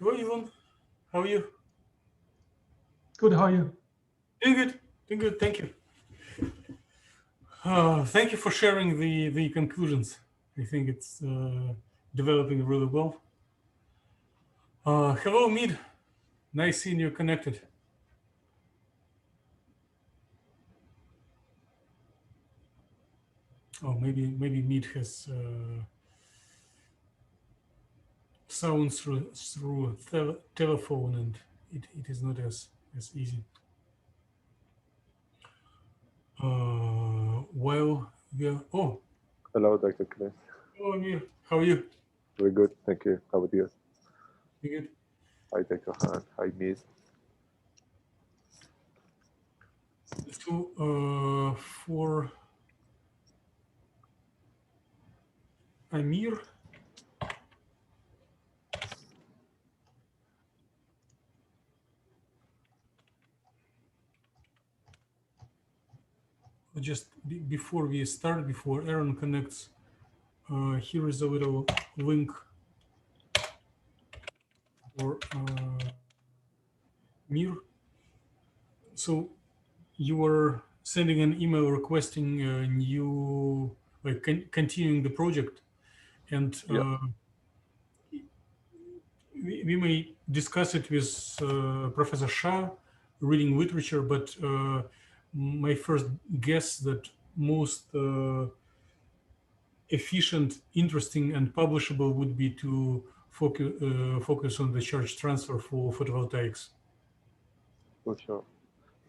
Hello, Yvonne. How are you? Good, how are you? Doing good. Doing good. Thank you. Thank you for sharing the conclusions. I think it's developing really well. Hello, Mid. Nice seeing you connected. Oh, maybe Mid has sound through telephone, and it is not as easy. While we are Hello, Dr. Chris. hello, Amir. How are you? Very good, thank you. How about you? You good? Hi, Dr. Han. Hi, Miss. So for Amir, just before we start, before Aaron connects, here is a little link for Mir. So you were sending an email requesting a new, like continuing the project, and Yeah. we may discuss it with Professor Shah, reading literature, but my first guess that most efficient, interesting, and publishable would be to focus on the charge transfer for photovoltaics. For sure.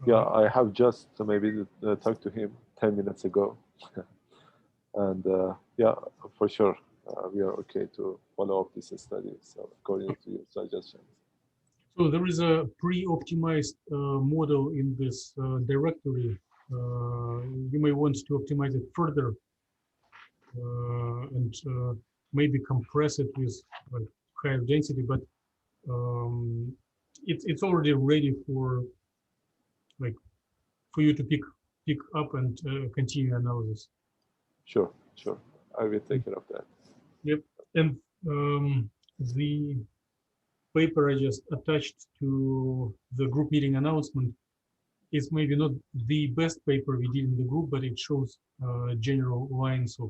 Yeah, I have just maybe talked to him 10 minutes ago. And yeah, for sure, we are okay to follow up this study. So according to your suggestions. So there is a pre-optimized model in this directory. You may want to optimize it further and maybe compress it with like higher density, but it's already ready for like for you to pick up and continue analysis. Sure, sure. I will take care of that. Yep. And the paper I just attached to the group meeting announcement is maybe not the best paper we did in the group, but it shows general lines of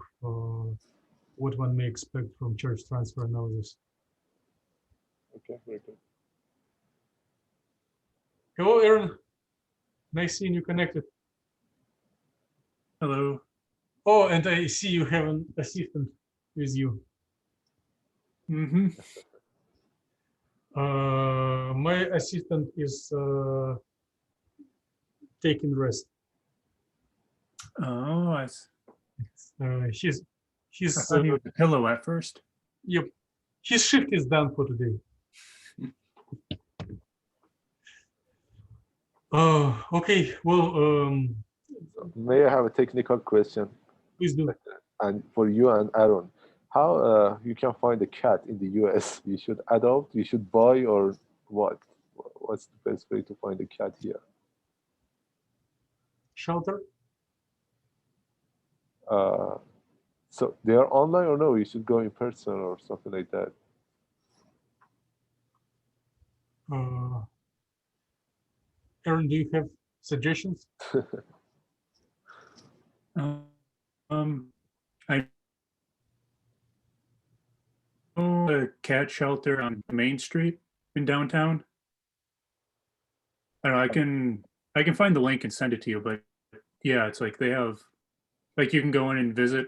what one may expect from charge transfer analysis. Okay, very good. Hello, Aaron. Nice seeing you connected. Hello. Oh, and I see you have an assistant with you. Mm-hmm. My assistant is taking rest. Oh, I She's thought he was a pillow at first. yep. His shift is done for today. Okay. Well, May I have a technical question? please do. And for you and Aaron, how you can find a cat in the US? You should adopt, you should buy, or what? What's the best way to find a cat here? Shelter. So they are online or no? You should go in person or something like that. Aaron, do you have suggestions? I know a cat shelter on Main Street in downtown. I don't know. I can find the link and send it to you, but yeah, it's like they have, like you can go in and visit,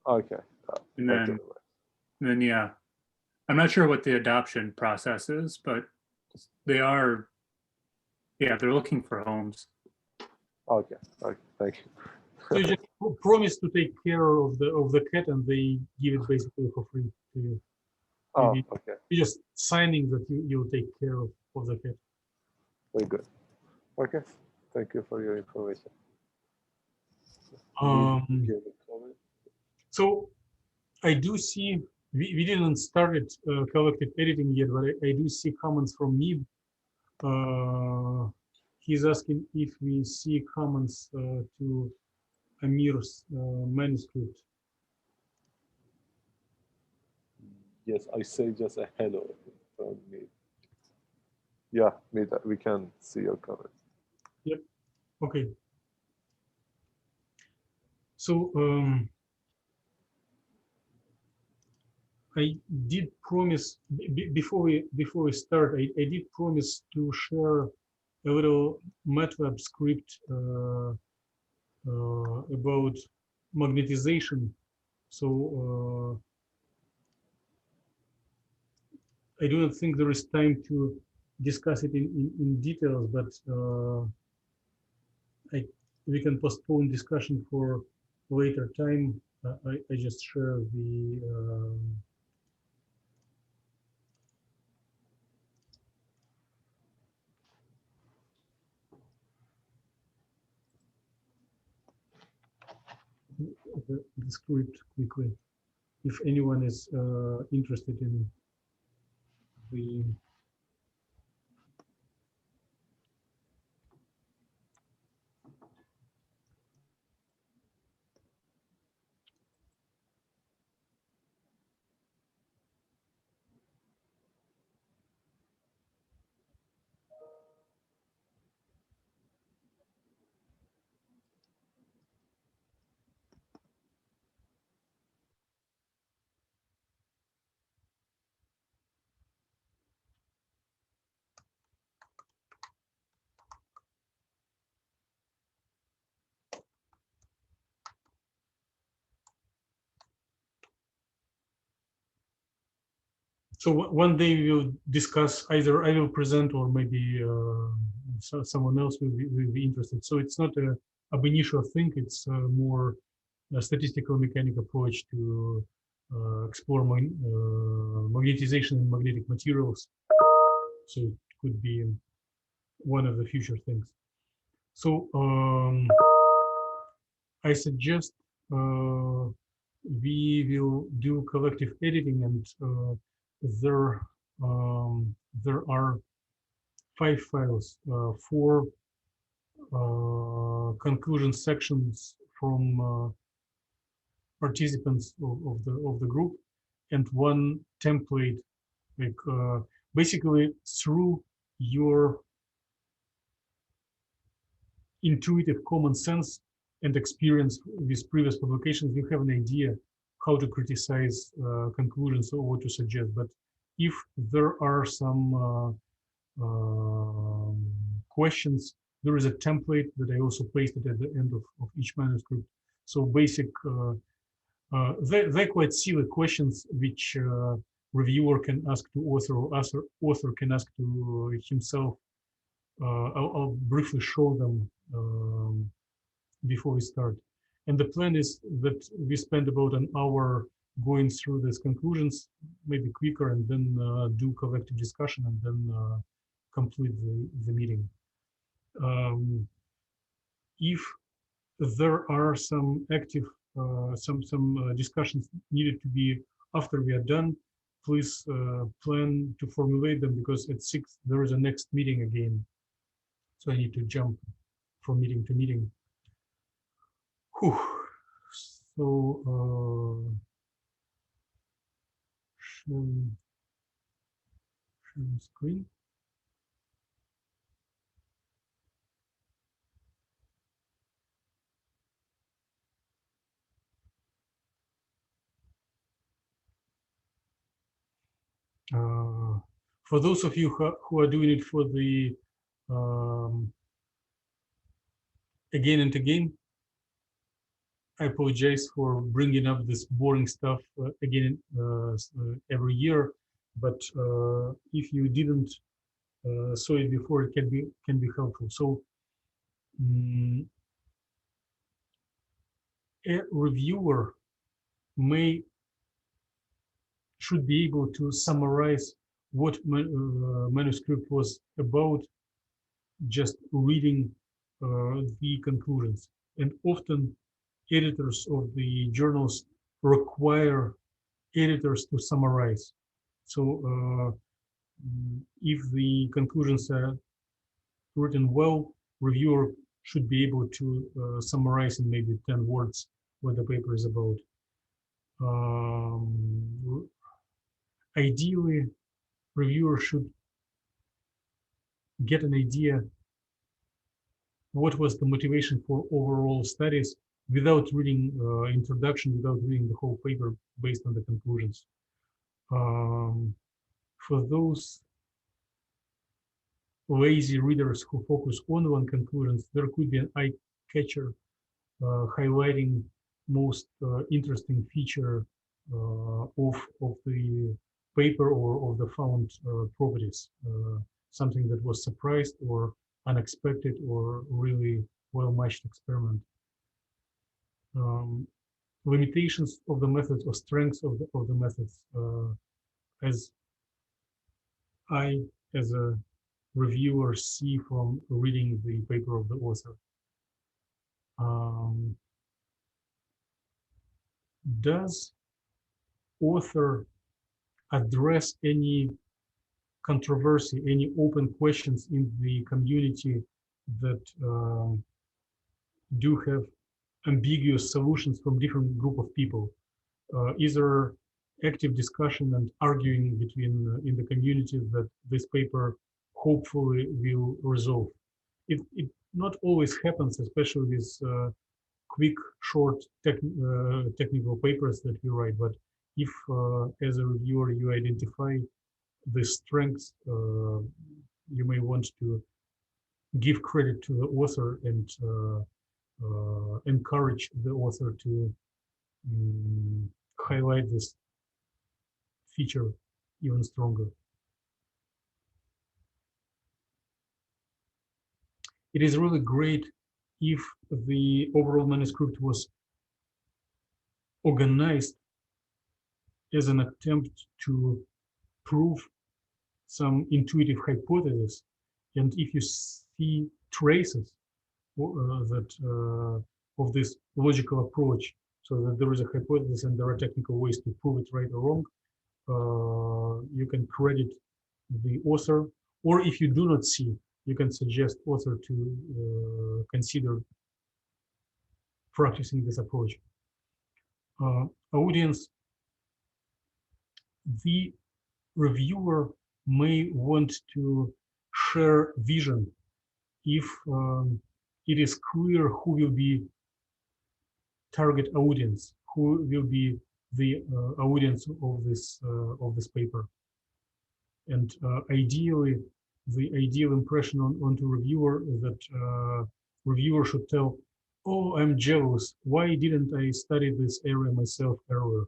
Okay. and Thank then you very much. yeah, I'm not sure what the adoption process is, but they are, yeah, they're looking for homes. Okay. Okay. Thank you. So you just promise to take care of the cat, and they give it basically for free to you. Oh, Maybe okay. you're just signing that you'll take care of the cat. Very good. Okay. Thank you for your information. Um, Give a comment. so I do see we didn't start it collective editing yet, but I do see comments from Nib. He's asking if we see comments to Amir's manuscript. Yes, I say just a hello from me. Yeah, we can see your comments. Okay. So I did promise before we start. I did promise to share a little MATLAB script about magnetization. So I do not think there is time to discuss it in details, but we can postpone discussion for later time. I just share the script quickly. If anyone is interested in the so one day we will discuss, either I will present or maybe someone else will be interested. So it's not a ab initio thing, it's more a statistical mechanic approach to explore magnetization in magnetic materials. So it could be one of the future things. So I suggest we will do collective editing, and there are 5 files, 4 conclusion sections from participants of the group, and 1 template, like basically through your intuitive common sense and experience with previous publications, you have an idea how to criticize conclusions or what to suggest. But if there are some questions, there is a template that I also pasted at the end of each manuscript. So basic, they're quite silly questions which reviewer can ask to author, or author can ask to himself. I'll briefly show them before we start. And the plan is that we spend about an hour going through these conclusions, maybe quicker, and then do collective discussion, and then complete the meeting. If there are some active, some discussions needed to be after we are done, please plan to formulate them, because at 6 there is a next meeting again. So I need to jump from meeting to meeting. Whew. So sharing screen. For those of you who are doing it for the again and again, I apologize for bringing up this boring stuff again every year. But if you didn't saw it before, it can be helpful. So a reviewer should be able to summarize what manuscript was about just reading the conclusions. And often editors of the journals require editors to summarize. So if the conclusions are written well, reviewer should be able to summarize in maybe 10 words what the paper is about. ideally, reviewers should get an idea what was the motivation for overall studies without reading introduction, without reading the whole paper based on the conclusions. For those lazy readers who focus on one conclusions, there could be an eye catcher highlighting most interesting feature of the paper or of the found properties, something that was surprised or unexpected or really well-matched experiment. Limitations of the methods or strengths of the methods, as I, as a reviewer, see from reading the paper of the author. Does author address any controversy, any open questions in the community that do have ambiguous solutions from different group of people? Is there active discussion and arguing between in the community that this paper hopefully will resolve? It not always happens, especially with quick, short technical papers that we write. But if, as a reviewer, you identify the strengths, you may want to give credit to the author and encourage the author to highlight this feature even stronger. It is really great if the overall manuscript was organized as an attempt to prove some intuitive hypothesis, and if you see traces of this logical approach, so that there is a hypothesis and there are technical ways to prove it right or wrong, you can credit the author, or if you do not see, you can suggest author to consider practicing this approach. Audience, the reviewer may want to share vision if it is clear who will be target audience, who will be the audience of this paper, and ideally, the ideal impression onto reviewer is that reviewer should tell, "Oh, I'm jealous. Why didn't I study this area myself earlier?"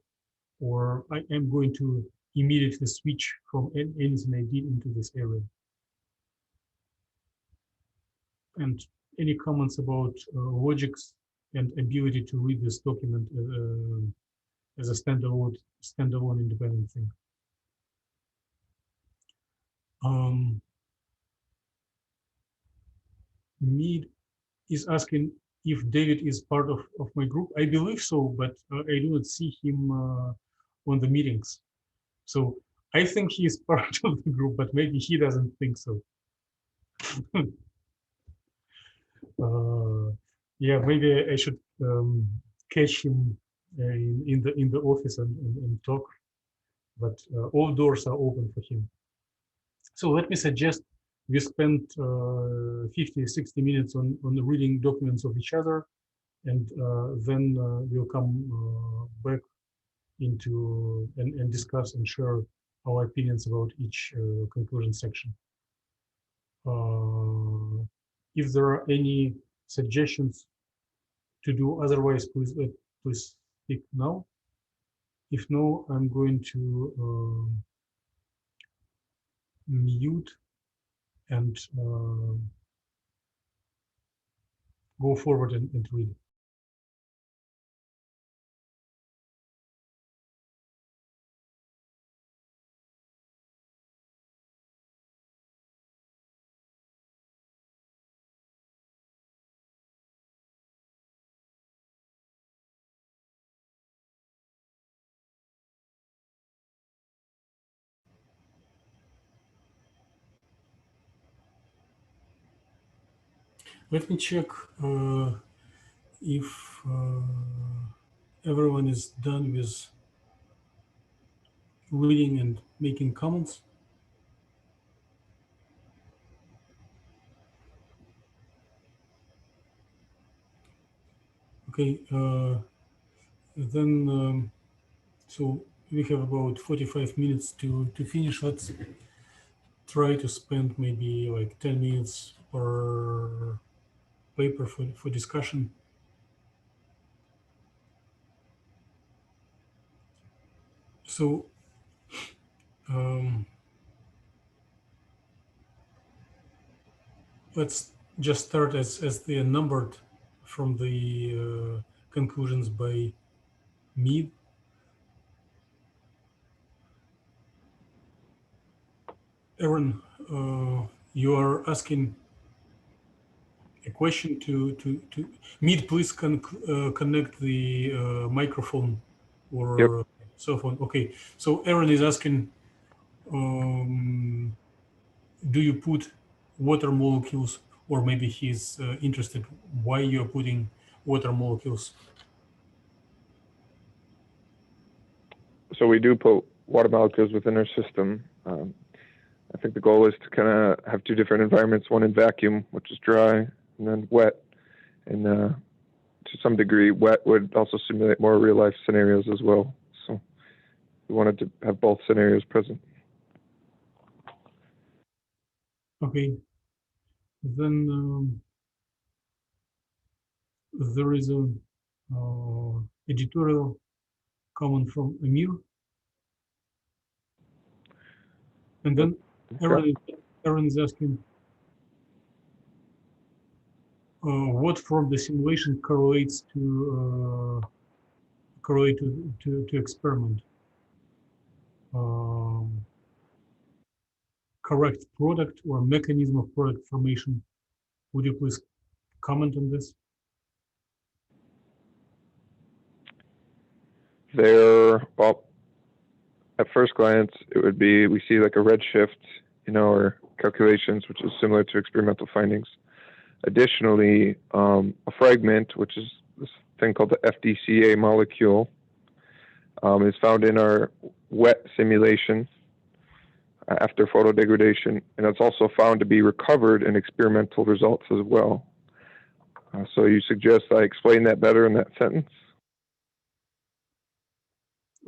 Or I am going to immediately switch from anything I did into this area. And any comments about logics and ability to read this document as a standalone independent thing. Mead is asking if David is part of my group. I believe so, but I do not see him on the meetings. So I think he is part of the group, but maybe he doesn't think so. Yeah, maybe I should catch him in the office and talk, but all doors are open for him. So let me suggest we spend 50-60 minutes on reading documents of each other, and then we'll come back into and discuss and share our opinions about each conclusion section. If there are any suggestions to do otherwise, please speak now. If no, I'm going to mute and go forward and read. Let me check if everyone is done with reading and making comments? Okay, then so we have about 45 minutes to finish. Let's try to spend maybe like 10 minutes per paper for discussion. So let's just start as they are numbered from the conclusions by Mead. Aaron, you are asking a question to Mead. Please connect the microphone or cell phone. Okay, so Aaron is asking, do you put water molecules, or maybe he's interested why you're putting water molecules? So we do put water molecules within our system. I think the goal is to kind of have two different environments, one in vacuum, which is dry, and then wet. And to some degree, wet would also simulate more real-life scenarios as well. So we wanted to have both scenarios present. Okay. Then there is a editorial comment from Amir. And then Aaron is asking, what from the simulation correlates to experiment? Correct product or mechanism of product formation. Would you please comment on this? Well, at first glance, it would be, we see like a redshift in our calculations, which is similar to experimental findings. Additionally, a fragment, which is this thing called the FDCA molecule, is found in our wet simulation after photodegradation, and it's also found to be recovered in experimental results as well. So you suggest I explain that better in that sentence?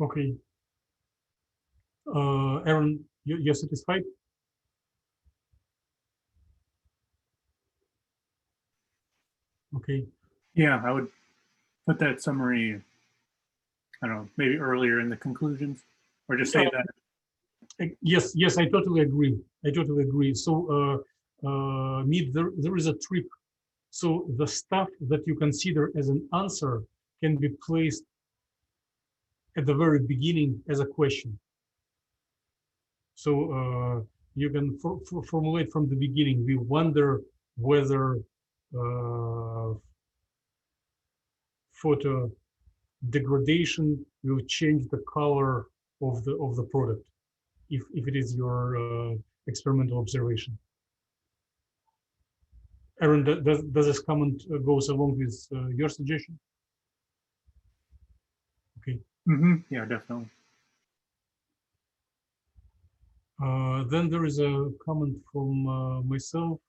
Okay. Aaron, you're satisfied? Okay. Yeah, I would put that summary, I don't know, maybe earlier in the conclusions, or just say that. Yes, I totally agree. So, Mead, there is a trick. So the stuff that you consider as an answer can be placed at the very beginning as a question. So you can formulate from the beginning. We wonder whether photo degradation will change the color of the product, if it is your experimental observation. Aaron, does this comment goes along with your suggestion? Okay. Yeah, definitely. Then there is a comment from myself.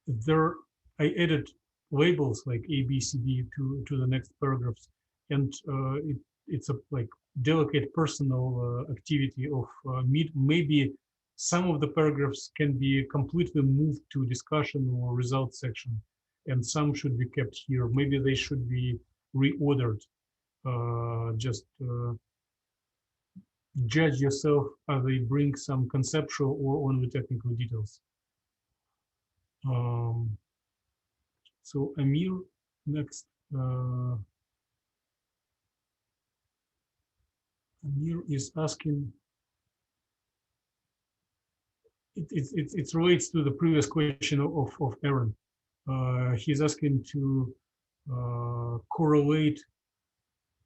There, I added labels like A, B, C, D to the next paragraphs, and it's a like delicate personal activity of Mead. Maybe some of the paragraphs can be completely moved to discussion or results section, and some should be kept here. Maybe they should be reordered. Just judge yourself as they bring some conceptual or only technical details. So Amir, next. Amir is asking. It relates to the previous question of Aaron. He's asking to correlate,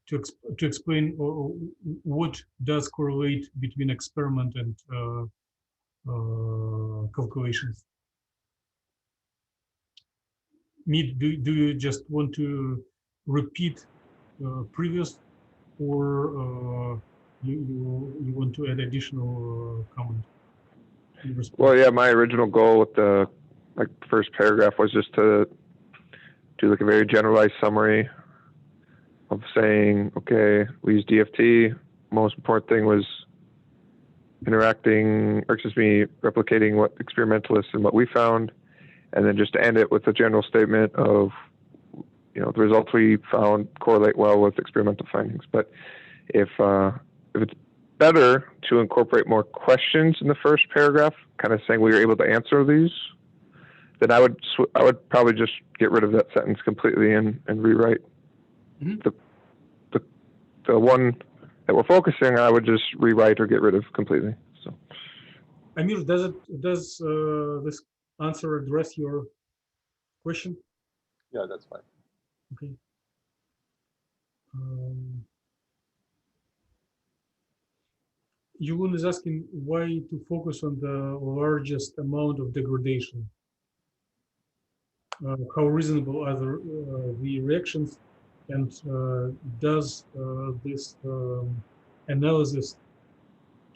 to explain what does correlate between experiment and calculations. Mead, do you just want to repeat previous or you want to add additional comment? in response? Well, yeah, my original goal with the first paragraph was just to do like a very generalized summary of saying, okay, we use DFT. Most important thing was replicating what experimentalists and what we found, and then just to end it with a general statement of, the results we found correlate well with experimental findings. But if it's better to incorporate more questions in the first paragraph, kind of saying we were able to answer these, then I would probably just get rid of that sentence completely and rewrite. Mm-hmm. The one that we're focusing, I would just rewrite or get rid of completely. So, Amir, does this answer address your question? Yeah, that's fine. Okay. Yulun is asking why to focus on the largest amount of degradation. How reasonable are the reactions, and does this analysis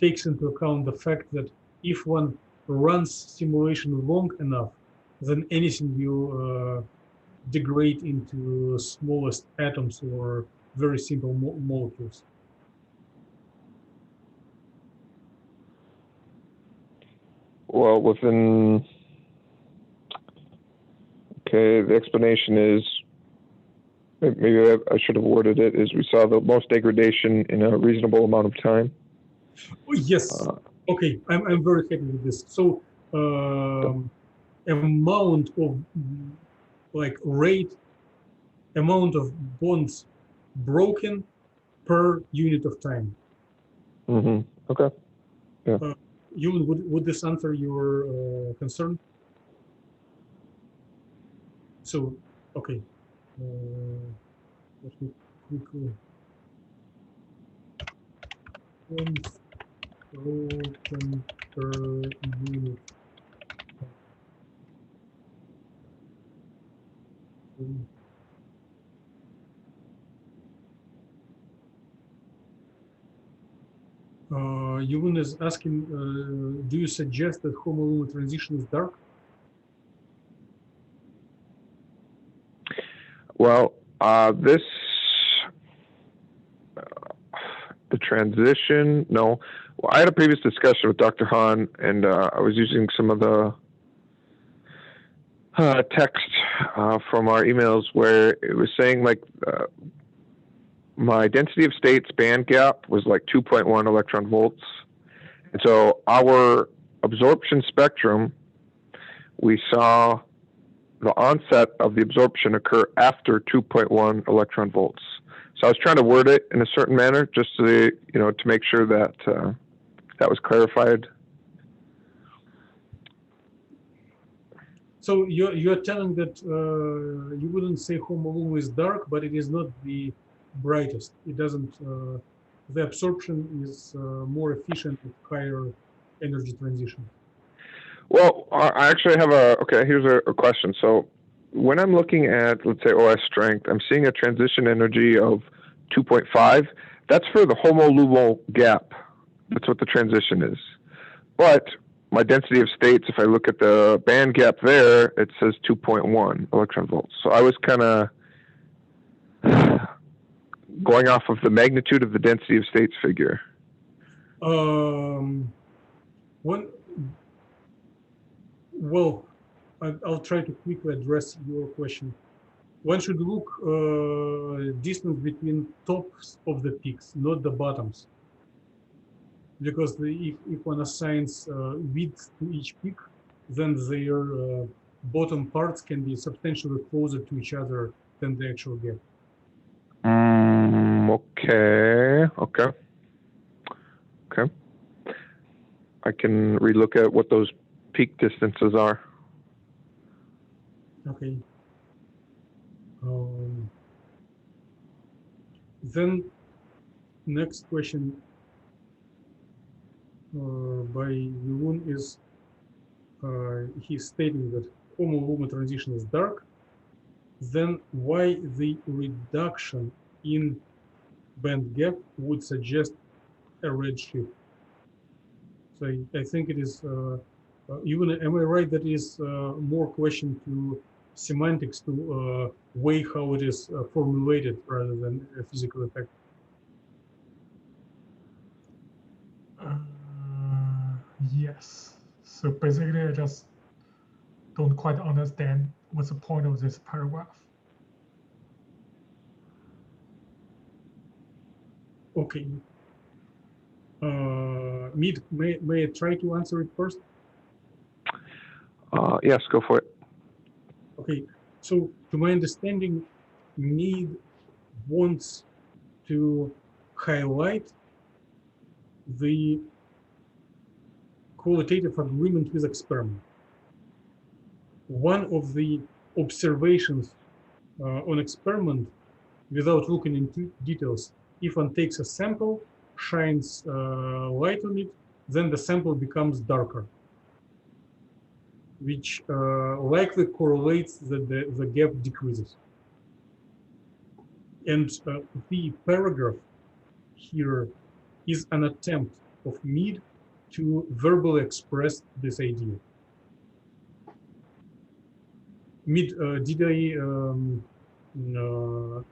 takes into account the fact that if one runs simulation long enough, then anything will degrade into smallest atoms or very simple molecules? well, the explanation is, maybe I should have worded it, is we saw the most degradation in a reasonable amount of time. Oh, yes. Okay, I'm very happy with this. So amount of amount of bonds broken per unit of time. Mm-hmm. Okay. Yeah. Yulun, would this answer your concern? So, okay. Let me quickly. Bonds broken per unit. Yulun is asking, do you suggest that homolumina transition is dark? Well, the transition, no. Well, I had a previous discussion with Dr. Han, and I was using some of the text from our emails where it was saying my density of states band gap was 2.1 electron volts. And so our absorption spectrum, we saw the onset of the absorption occur after 2.1 electron volts. So I was trying to word it in a certain manner just to, to make sure that that was clarified. So you're telling that you wouldn't say homolumina is dark, but it is not the brightest. It doesn't. The absorption is more efficient with higher energy transition. Well, I actually have here's a question. So when I'm looking at, let's say, OS strength, I'm seeing a transition energy of 2.5. That's for the homoluminal gap. That's what the transition is. But my density of states, if I look at the band gap there, it says 2.1 electron volts. So I was kind of going off of the magnitude of the density of states figure. Well, I'll try to quickly address your question. One should look distance between tops of the peaks, not the bottoms. Because if one assigns width to each peak, then their bottom parts can be substantially closer to each other than the actual gap. Okay. I can relook at what those peak distances are. Okay. Then next question by Yulun is he's stating that homolumina transition is dark. Then why the reduction in band gap would suggest a red shift. So I think it is even, am I right that is more question to semantics, to way how it is formulated rather than a physical effect? Yes. So basically, I just don't quite understand what's the point of this paragraph. Okay. Mead, may I try to answer it first? Yes, go for it. Okay, so to my understanding, Mead wants to highlight the qualitative agreement with experiment. One of the observations on experiment, without looking into details, if one takes a sample, shines light on it, then the sample becomes darker, which likely correlates that the gap decreases. And the paragraph here is an attempt of Mead to verbally express this idea. Mead, did I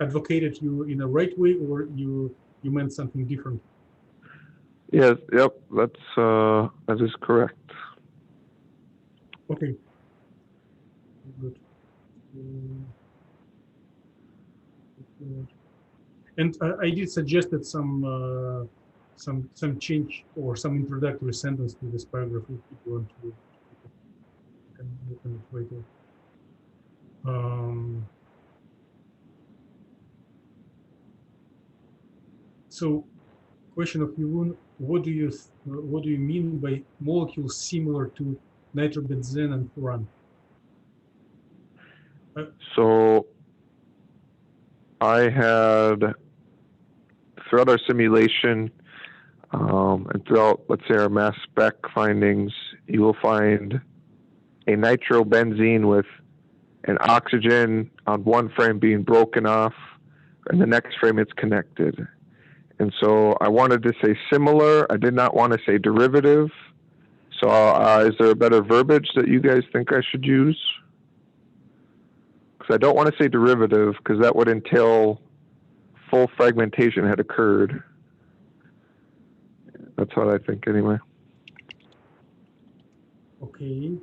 advocated you in a right way, or you meant something different? Yes, yep, that is correct. Okay. Good. And I did suggest that some change or some introductory sentence to this paragraph if you want to look at it later. So, question of Yvonne, what do you mean by molecules similar to nitrobenzene and furan? So I had, throughout our simulation and throughout, let's say, our mass spec findings, you will find a nitrobenzene with an oxygen on one frame being broken off, and the next frame it's connected. And so I wanted to say similar. I did not want to say derivative. So is there a better verbiage that you guys think I should use? Because I don't want to say derivative, because that would entail full fragmentation had occurred. That's what I think anyway. Okay.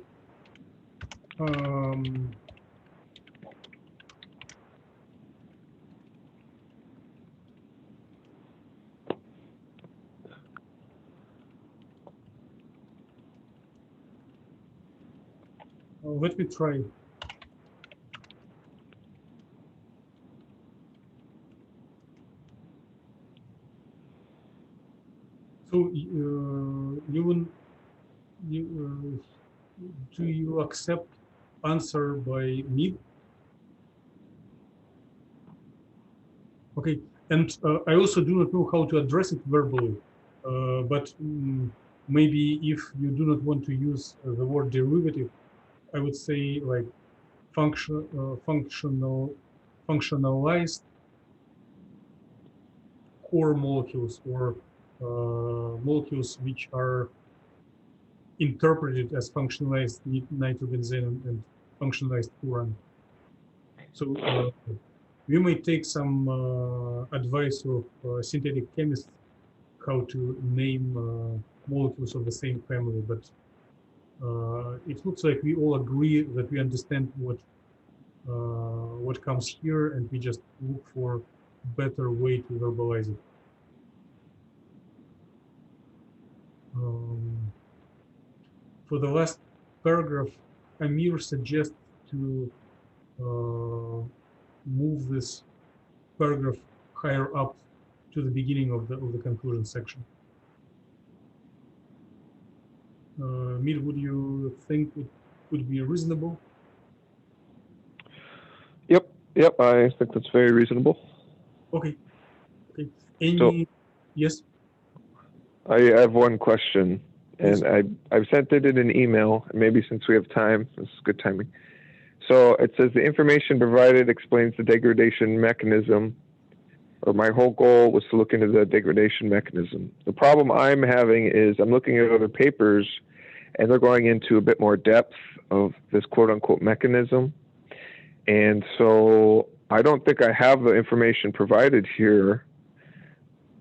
Let me try. So, do you accept answer by Mead? Okay, and I also do not know how to address it verbally, but maybe if you do not want to use the word derivative, I would say like functionalized core molecules, or molecules which are interpreted as functionalized nitrobenzene and functionalized furan. So we may take some advice of synthetic chemists how to name molecules of the same family, but it looks like we all agree that we understand what comes here, and we just look for better way to verbalize it. For the last paragraph, Amir suggests to move this paragraph higher up to the beginning of the conclusion section. Mir, would you think it would be reasonable? Yep, I think that's very reasonable. Okay. Any? Yes. I have one question, and I've sent it in an email. Maybe since we have time, this is good timing. So it says the information provided explains the degradation mechanism. or my whole goal was to look into the degradation mechanism. The problem I'm having is I'm looking at other papers and they're going into a bit more depth of this quote unquote mechanism. And so I don't think I have the information provided here,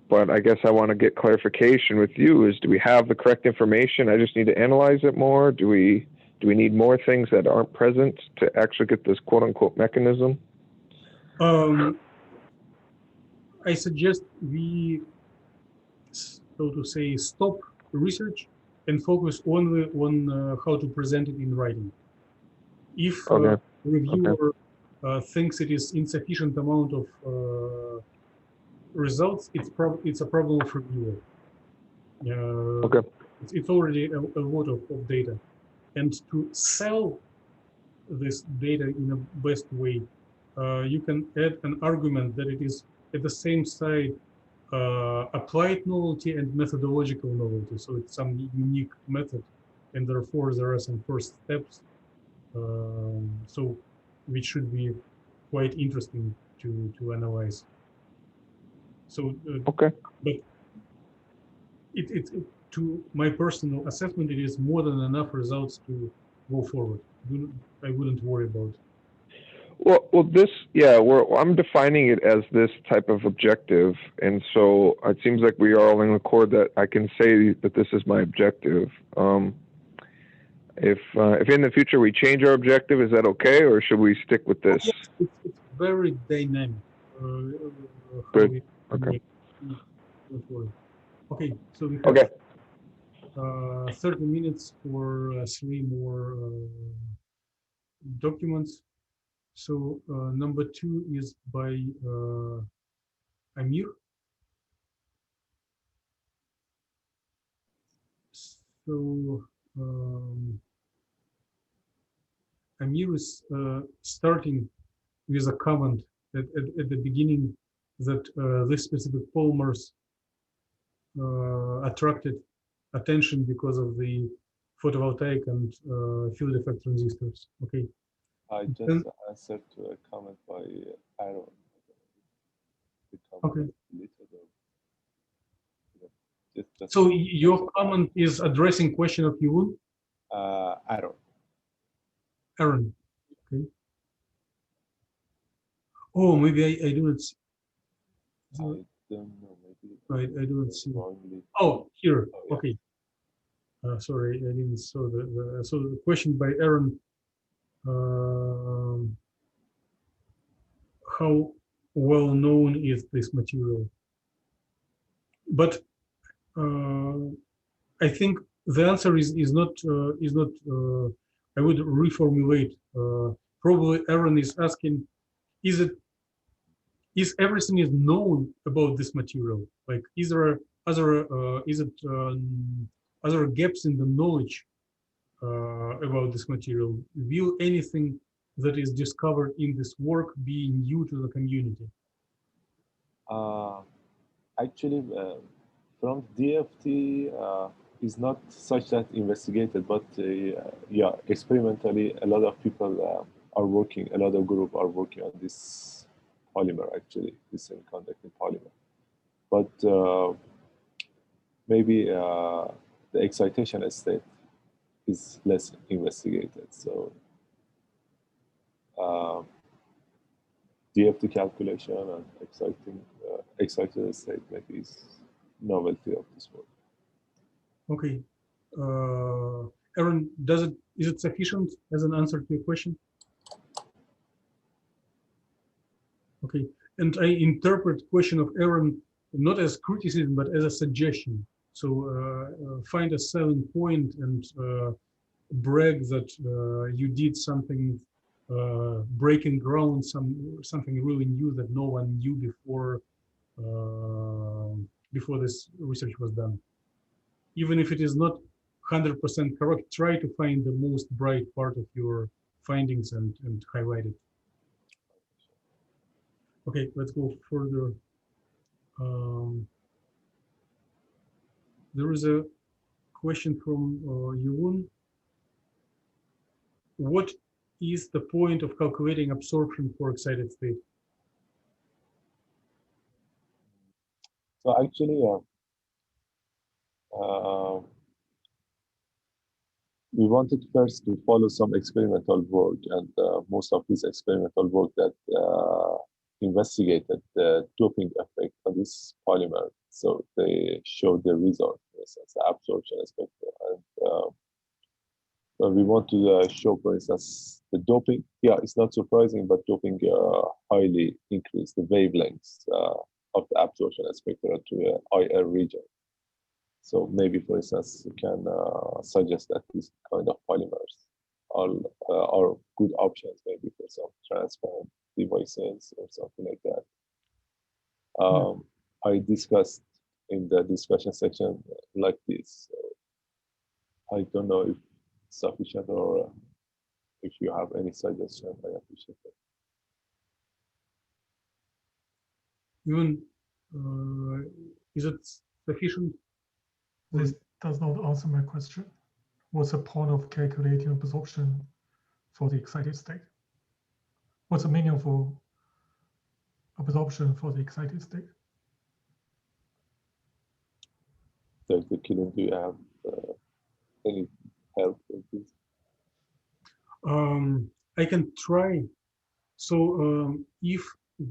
but I guess I want to get clarification with you is, do we have the correct information? I just need to analyze it more. Do we need more things that aren't present to actually get this quote unquote mechanism? I suggest we, so to say, stop research and focus only on how to present it in writing. If reviewer thinks it is insufficient amount of results, it's a problem of reviewer. It's already a lot of data, and to sell this data in a best way, you can add an argument that it is at the same side applied novelty and methodological novelty. So it's some unique method, and therefore there are some first steps. So which should be quite interesting to analyze. So but it to my personal assessment, it is more than enough results to go forward. I wouldn't worry about. Well, this, I'm defining it as this type of objective, and so it seems like we are all in accord that I can say that this is my objective. If in the future we change our objective, is that okay, or should we stick with this? Yes, it's very dynamic. Good. Okay. Don't worry. Okay, so we have 30 minutes for 3 more documents. So number 2 is by Amir. So Amir is starting with a comment at the beginning that this specific polymers attracted attention because of the photovoltaic and field effect transistors. Okay. I just answered to a comment by Aaron. Okay. Just so your comment is addressing question of Yvonne? Aaron. Aaron. Okay. Oh, maybe I do not see. I don't know. Maybe I do not see. wrongly. Oh, here. Oh, yeah. Okay. Sorry, I didn't saw the. So the question by Aaron. How well known is this material? But I think the answer is not. I would reformulate. Probably Aaron is asking, is everything is known about this material? Like, is there other other gaps in the knowledge about this material? Will anything that is discovered in this work be new to the community? Actually, from DFT is not such that investigated, but yeah, experimentally, a lot of people are working, a lot of groups are working on this polymer, actually, this semiconductor polymer. But maybe the excitation state is less investigated. So DFT calculation and excited state maybe is novelty of this work. Okay. Aaron, is it sufficient as an answer to your question? Okay. And I interpret question of Aaron not as criticism, but as a suggestion. So find a selling point and brag that you did something breaking ground, something really new that no one knew before before this research was done. Even if it is not 100% correct, try to find the most bright part of your findings and highlight it. Okay, let's go further. There is a question from Yvonne. What is the point of calculating absorption for excited state? So actually, we wanted first to follow some experimental work, and most of this experimental work that investigated the doping effect on this polymer. So they showed the result, for instance, the absorption aspect. And so we want to show, for instance, the doping. Yeah, it's not surprising, but doping highly increased the wavelengths of the absorption spectra to the IR region. So maybe, for instance, you can suggest that these kind of polymers are good options, maybe for some transparent devices or something like that. I discussed in the discussion section like this. So I don't know if it's sufficient or if you have any suggestion, I appreciate it. Even is it sufficient? This does not answer my question. What's the point of calculating absorption for the excited state? What's the meaningful absorption for the excited state? Dr. Killen, do you have any help with this? I can try. So if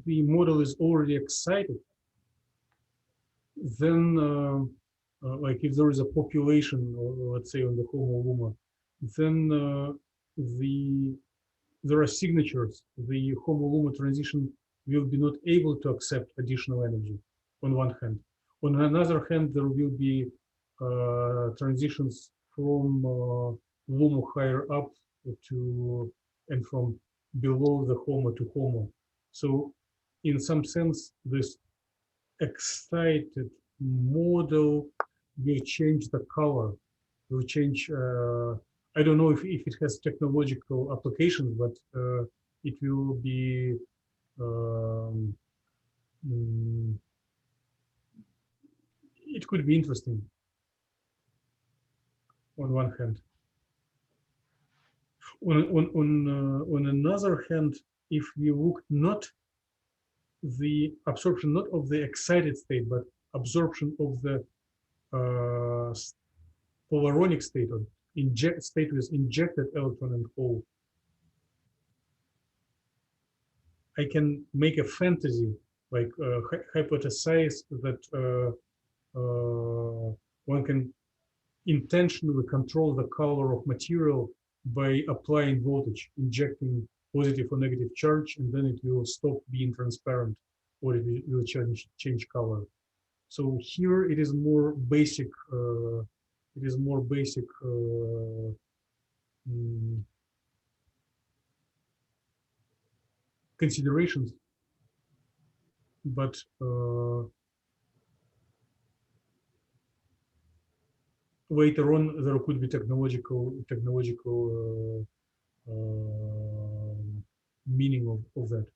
the model is already excited, then like if there is a population, or let's say on the Homo luma, then there are signatures. The Homo luma transition will be not able to accept additional energy on one hand. On another hand, there will be transitions from luma higher up to and from below the Homo to Homo. So in some sense, this excited model will change the color, will change, I don't know if it has technological applications, but it will be, it could be interesting on one hand. On another hand, if we look not the absorption, not of the excited state, but absorption of the polaronic state, or state with injected electron and hole, I can make a fantasy, like hypothesize that one can intentionally control the color of material by applying voltage, injecting positive or negative charge, and then it will stop being transparent, or it will change color. So here it is more basic. It is more basic considerations, but later on there could be technological meaning of that.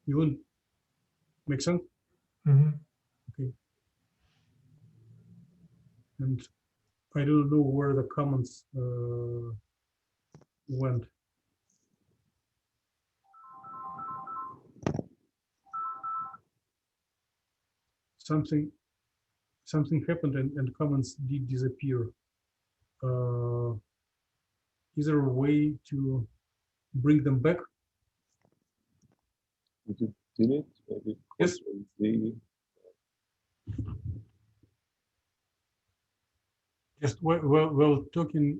You wouldn't make sense? Mm-hmm. Okay. And I don't know where the comments went. Something happened and comments did disappear. Is there a way to bring them back? Did you delete? Maybe Yes. Just while talking.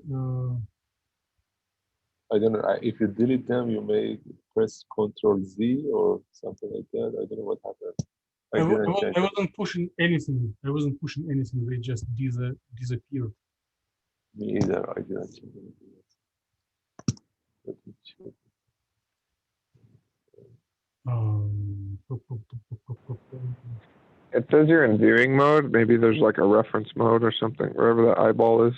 I don't know. If you delete them, you may press Ctrl Z or something like that. I don't know what happened. I wasn't pushing anything. I wasn't pushing anything. They just disappeared. Me either. I didn't change anything. Let me check. It says you're in viewing mode. Maybe there's like a reference mode or something, wherever the eyeball is.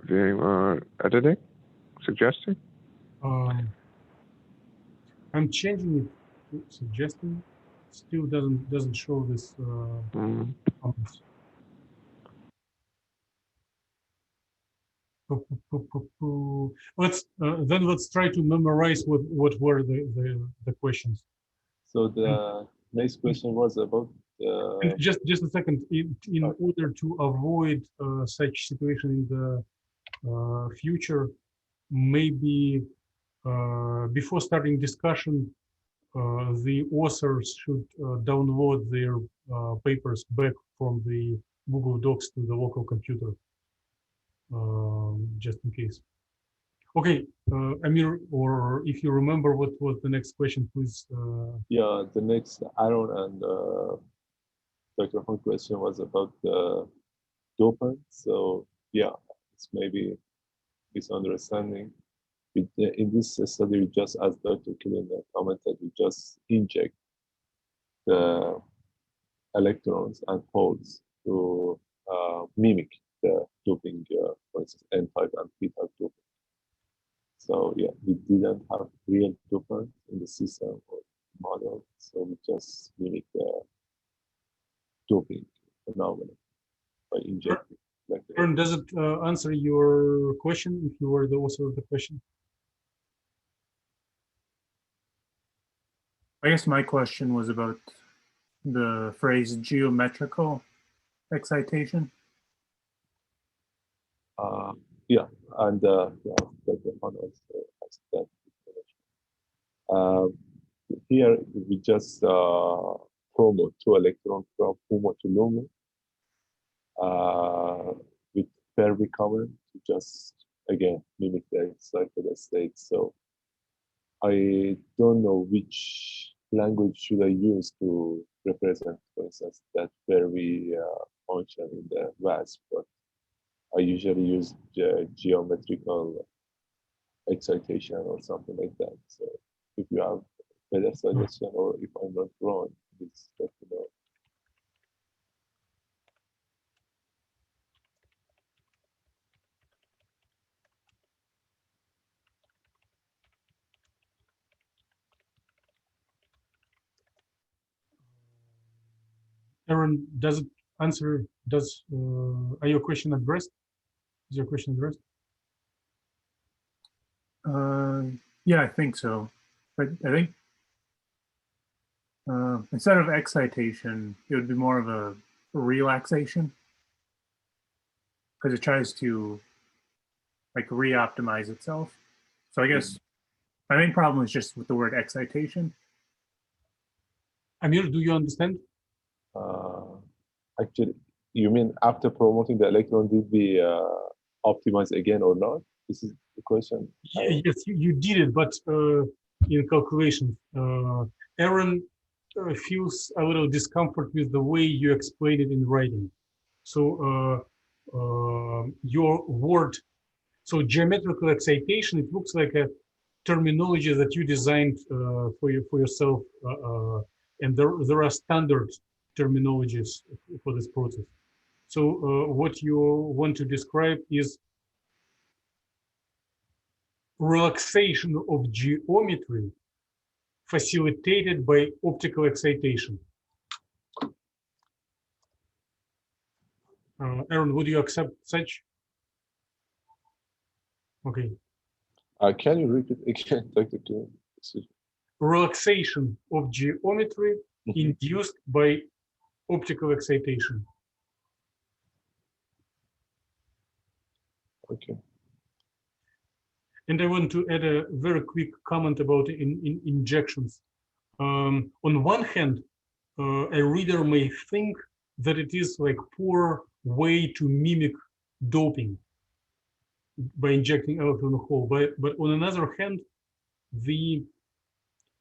Viewing mode, editing, suggesting. I'm changing it to suggesting. Still doesn't show this comments. Let's try to memorize what were the questions. So the next question was about And just a second. In Okay. order to avoid such situation in the future, maybe before starting discussion, the authors should download their papers back from the Google Docs to the local computer, just in case. Okay, Amir, or if you remember what was the next question, please. yeah, the next Aaron and Dr. Hunt question was about the dopant. So yeah, it's maybe misunderstanding. In this study, we just, as Dr. Killian commented, we just inject the electrons and holes to mimic the doping, for instance, N-type and P-type doping. So yeah, we didn't have real dopant in the system or model, so we just mimic the doping phenomenon by injecting. Aaron, does it answer your question if you were the author of the question? I guess my question was about the phrase geometrical excitation. Yeah, and yeah, Dr. Hunt also asked that. Here we just promote 2 electrons from HUMO to LUMO with pair recombinant to just again mimic the excited state. So I don't know which language should I use to represent, for instance, that very function in the VASP, but I usually use geometrical excitation or something like that. So if you have better suggestion or if I'm not wrong, please let me know. Aaron, does it answer? Are your question addressed? Is your question addressed? Yeah, I think so. But I think instead of excitation, it would be more of a relaxation because it tries to like re-optimize itself. So I guess my main problem is just with the word excitation. Amir, do you understand? Actually, you mean after promoting the electron, did we optimize again or not? This is the question. Yes, you did it, but in calculation, Aaron feels a little discomfort with the way you explain it in writing. So your word, so geometrical excitation, it looks like a terminology that you designed for yourself, and there are standard terminologies for this process. So what you want to describe is relaxation of geometry facilitated by optical excitation. Aaron, would you accept such? Okay. Can you repeat again, Dr. Kim? Relaxation of geometry induced by optical excitation. Okay. And I want to add a very quick comment about injections. On one hand, a reader may think that it is like poor way to mimic doping by injecting electron hole. But on another hand,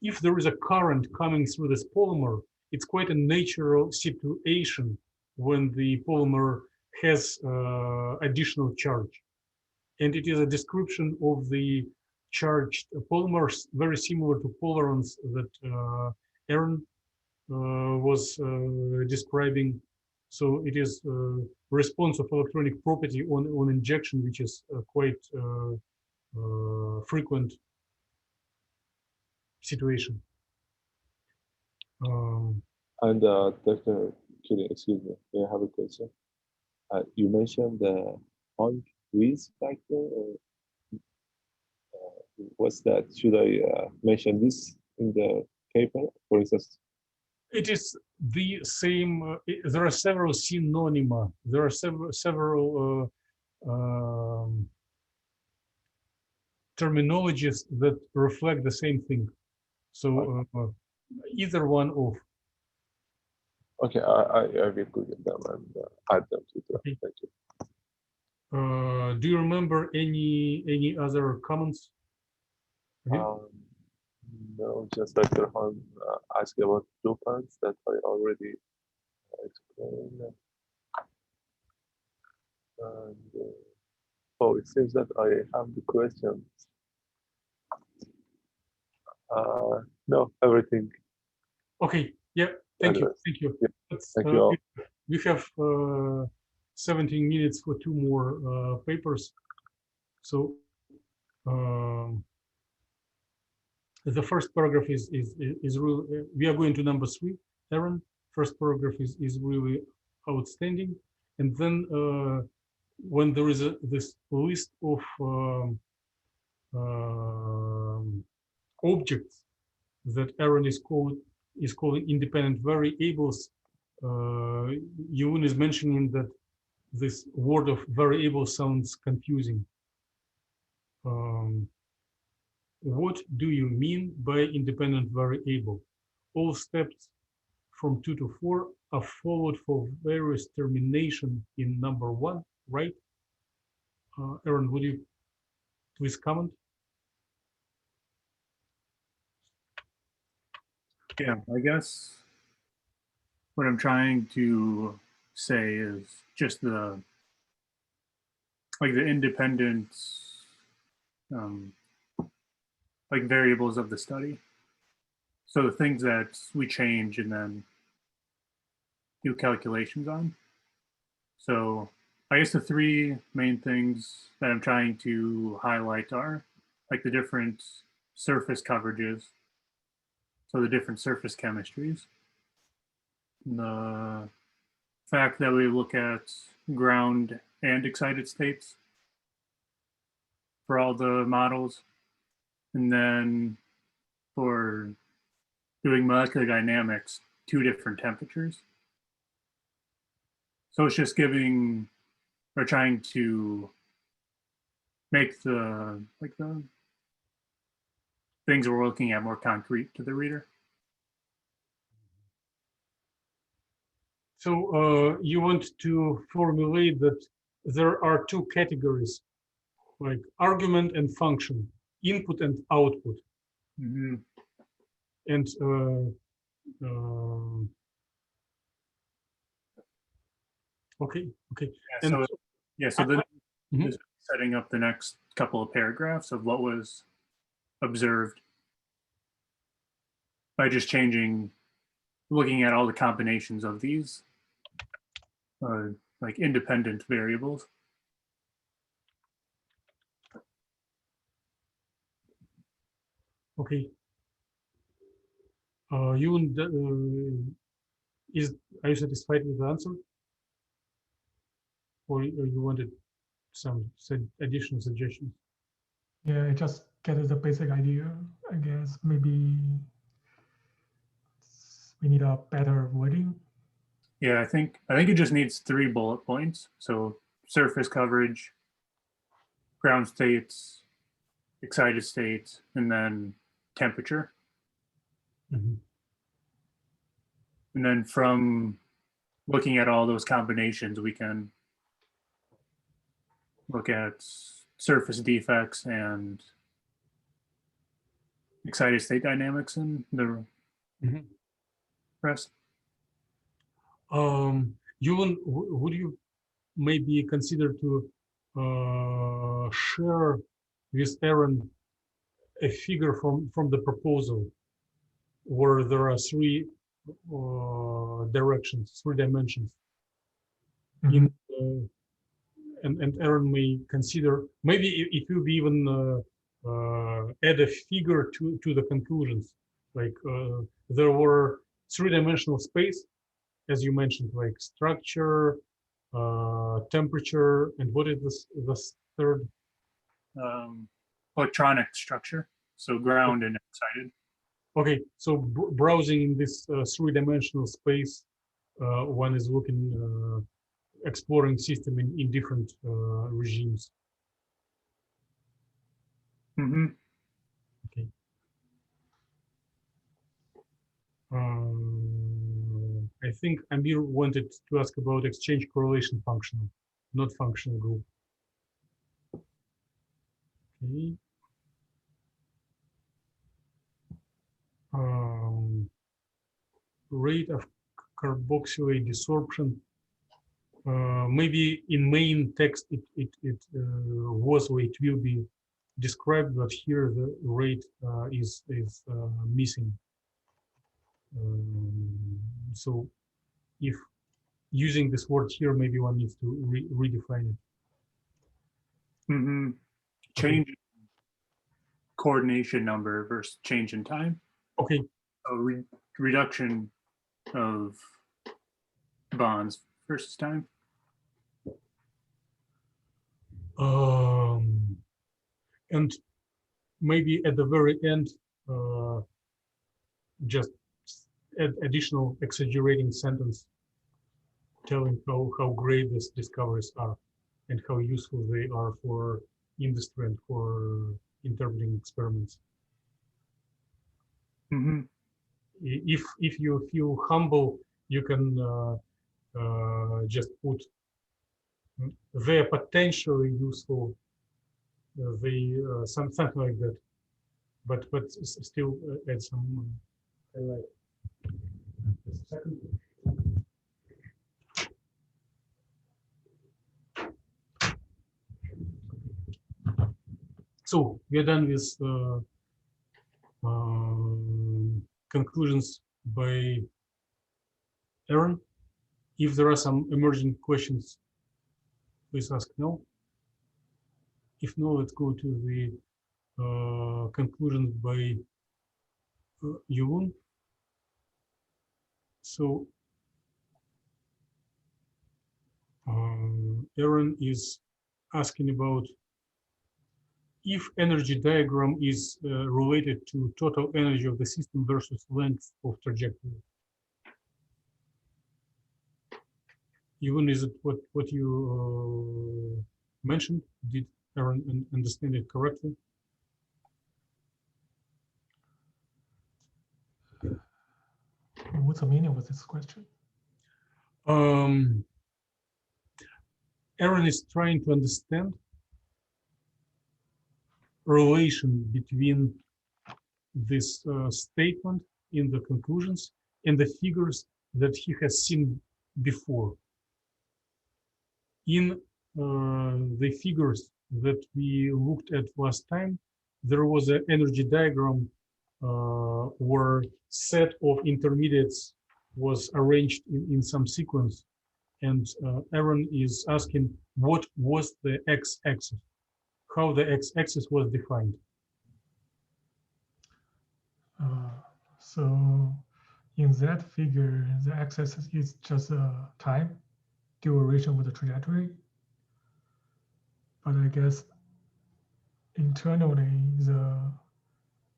if there is a current coming through this polymer, it's quite a natural situation when the polymer has additional charge. And it is a description of the charged polymers very similar to polarons that Aaron was describing. So it is response of electronic property on injection, which is quite frequent situation. And Dr. Killian, excuse me, may I have a question? You mentioned the Hunk Rees factor, or what's that? Should I mention this in the paper, for instance? It is the same. There are several synonyma. There are several terminologies that reflect the same thing. So either one of. Okay, I will Google them and add them to the. Okay. Thank you. Do you remember any other comments? Okay. No, just Dr. Han asked about blue pants that I already explained. And oh, it seems that I have the question. No, everything. Okay. Yeah. Thank you. Otherwise, Thank you. yeah, Let's, thank you all. we have 17 minutes for 2 more papers. So the first paragraph is really, we are going to number 3, Aaron. First paragraph is really outstanding. And then when there is this list of objects that Aaron is calling independent variables, Yun is mentioning that this word of variable sounds confusing. What do you mean by independent variable? All steps from 2 to 4 are followed for various termination in number 1, right? Aaron, would you please comment? Yeah, I guess what I'm trying to say is just the independent like variables of the study. So the things that we change and then do calculations on. So I guess the 3 main things that I'm trying to highlight are like the different surface coverages. So the different surface chemistries. The fact that we look at ground and excited states for all the models. And then for doing molecular dynamics, 2 different temperatures. So it's just giving or trying to make the things we're looking at more concrete to the reader. So you want to formulate that there are 2 categories, like argument and function, input and output. Mm-hmm. And okay. Yeah, so then Mhm. just setting up the next couple of paragraphs of what was observed by just changing, looking at all the combinations of these like independent variables. Okay. Are you satisfied with the answer, or you wanted some additional suggestions? Yeah, I just get the basic idea. I guess maybe we need a better wording. Yeah, I think it just needs 3 bullet points. So surface coverage, ground states, excited states, and then temperature. Mm-hmm. And then from looking at all those combinations, we can look at surface defects and excited state dynamics and the Mm-hmm. rest. Yuvan, would you maybe consider to share with Aaron a figure from the proposal where there are 3 directions, 3 dimensions? Mhm. And Aaron may consider, maybe it will be even add a figure to the conclusions. Like there were 3-dimensional space, as you mentioned, like structure, temperature, and what is this third? Electronic structure, so ground and excited. Okay, so browsing in this three-dimensional space, one is looking, exploring system in different regimes. Mm-hmm. Okay. I think Amir wanted to ask about exchange correlation functional, not functional group. Okay. Rate of carboxylate desorption. Maybe in main text it was or it will be described, but here the rate is missing. So if using this word here, maybe one needs to redefine it. Mm-hmm. Change coordination number versus change in time. Okay. A reduction of bonds versus time. And maybe at the very end, just add additional exaggerating sentence telling how great these discoveries are and how useful they are for industry and for interpreting experiments. Mm-hmm. If you feel humble, you can just put they are potentially useful, something like that, but still add some highlight. Just a second. So we're done with conclusions by Aaron. If there are some emerging questions, please ask now. If no, let's go to the conclusions by Yulun. So Aaron is asking about if energy diagram is related to total energy of the system versus length of trajectory. Even is it what you mentioned? Did Aaron understand it correctly? What's the meaning of this question? Aaron is trying to understand relation between this statement in the conclusions and the figures that he has seen before. In the figures that we looked at last time, there was an energy diagram where set of intermediates was arranged in some sequence, and Aaron is asking what was the x-axis, how the x-axis was defined. So in that figure, the x-axis is just time, duration with the trajectory. But I guess internally, the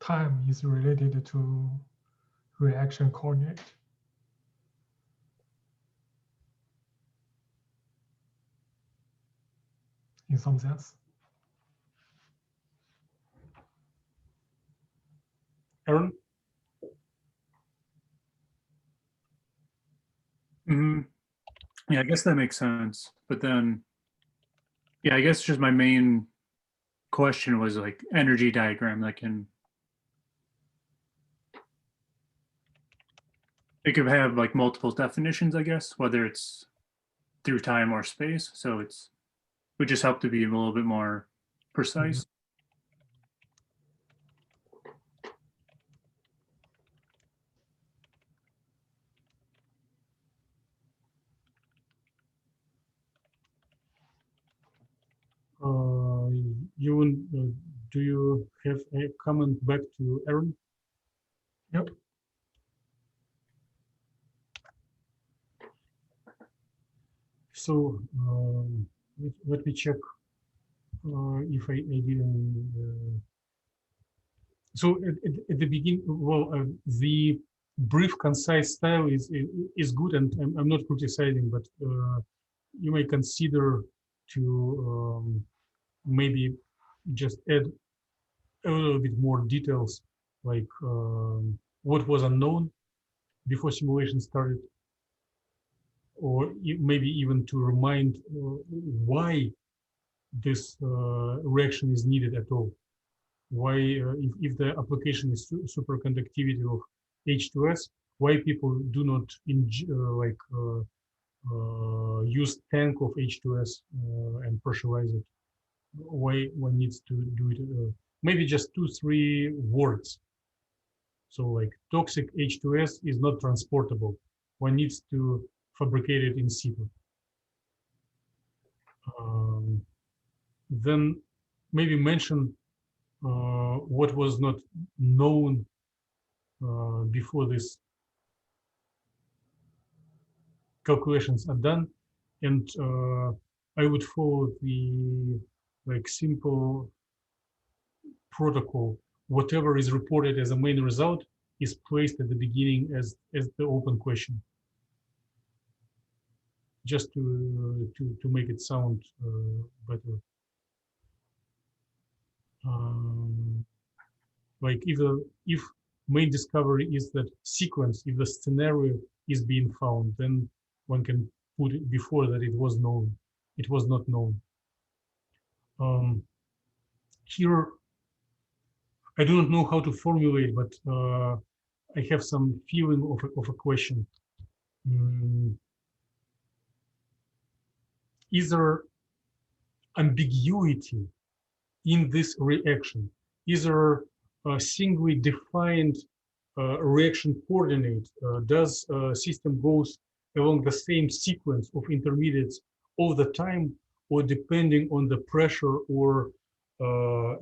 time is related to reaction coordinate. In some sense. Aaron? Mm-hmm. Yeah, I guess that makes sense. But then, yeah, I guess just my main question was like energy diagram that can, it could have like multiple definitions, I guess, whether it's through time or space. So it's would just help to be a little bit more precise. Do you have a comment back to Aaron? Yep. So let me check if I didn't So at the beginning, well, the brief, concise style is good, and I'm not criticizing, but you may consider to maybe just add a little bit more details, like what was unknown before simulation started, or maybe even to remind why this reaction is needed at all. Why, if the application is superconductivity of H2S, why people do not use tank of H2S and pressurize it? Why one needs to do it? Maybe just 2-3 words. So like toxic H2S is not transportable. One needs to fabricate it in situ. Then maybe mention what was not known before these calculations are done, and I would follow the simple protocol. Whatever is reported as a main result is placed at the beginning as the open question, just to make it sound better. Like if main discovery is that sequence, if the scenario is being found, then one can put it before that it was known. It was not known. Here, I do not know how to formulate, but I have some feeling of a question. Is there ambiguity in this reaction? Is there a singly defined reaction coordinate? Does system goes along the same sequence of intermediates all the time, or depending on the pressure or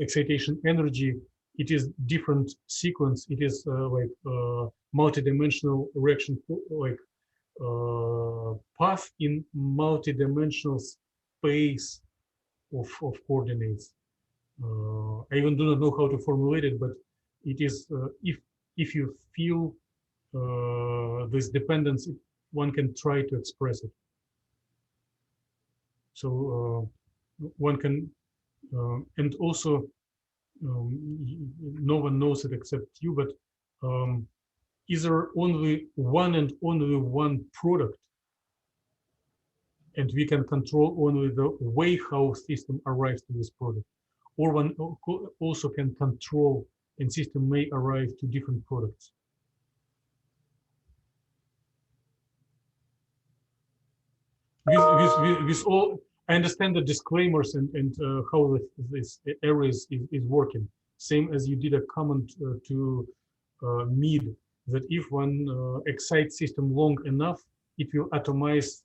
excitation energy, it is different sequence? It is multidimensional reaction, path in multidimensional space of coordinates. I even do not know how to formulate it, but it is if you feel this dependence, one can try to express it. So one can, and also no one knows it except you, but is there only one and only one product, and we can control only the way how system arrives to this product, or one also can control and system may arrive to different products? With all, I understand the disclaimers and how this area is working. Same as you did a comment to Mead, that if one excites system long enough, it will atomize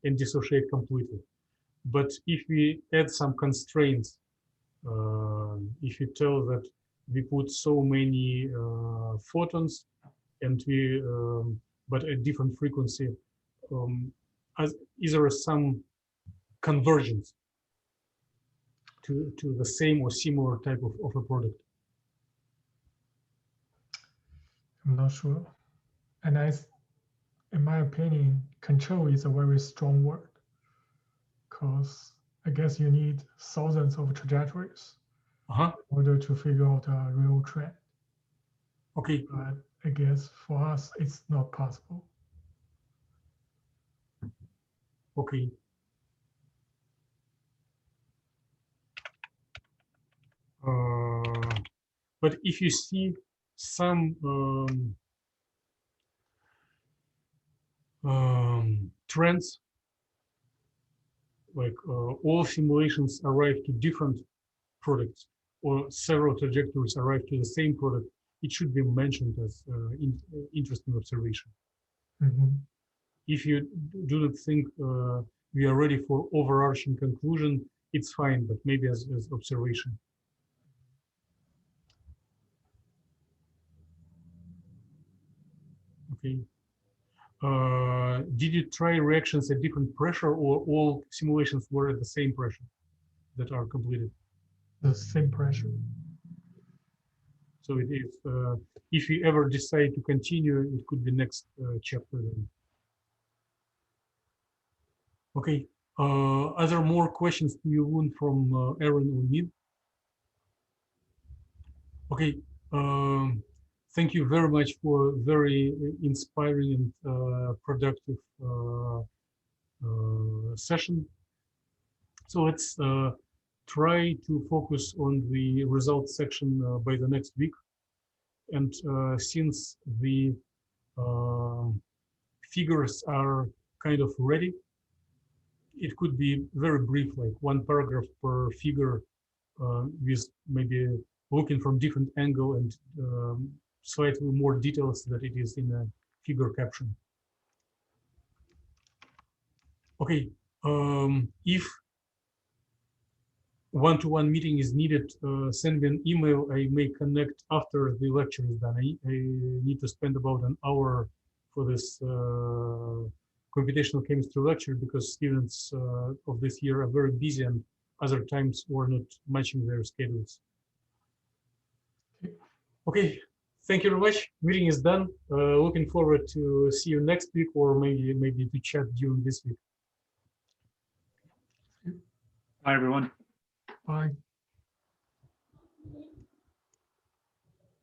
and dissociate completely. But if we add some constraints, if you tell that we put so many photons and we, but at different frequency, is there some convergence to the same or similar type of a product? I'm not sure. And in my opinion, control is a very strong word, because I guess you need thousands of trajectories in order to figure out a real trend. Okay. But I guess for us, it's not possible. Okay. But if you see some trends, like all simulations arrive to different products, or several trajectories arrive to the same product, it should be mentioned as interesting observation. Mm-hmm. If you do not think we are ready for overarching conclusion, it's fine, but maybe as observation. Okay. Did you try reactions at different pressure, or all simulations were at the same pressure that are completed? The same pressure. So if we ever decide to continue, it could be next chapter then. Okay. Are there more questions to you from Aaron or me? Okay. Thank you very much for very inspiring and productive session. So let's try to focus on the results section by the next week. And since the figures are kind of ready, it could be very brief, like one paragraph per figure with maybe looking from different angle and slightly more details that it is in a figure caption. Okay, if one-to-one meeting is needed, send me an email. I may connect after the lecture is done. I need to spend about an hour for this computational chemistry lecture because students of this year are very busy and other times were not matching their schedules. Okay, thank you very much. Meeting is done. Looking forward to see you next week or maybe to chat during this week. Bye, everyone. Bye.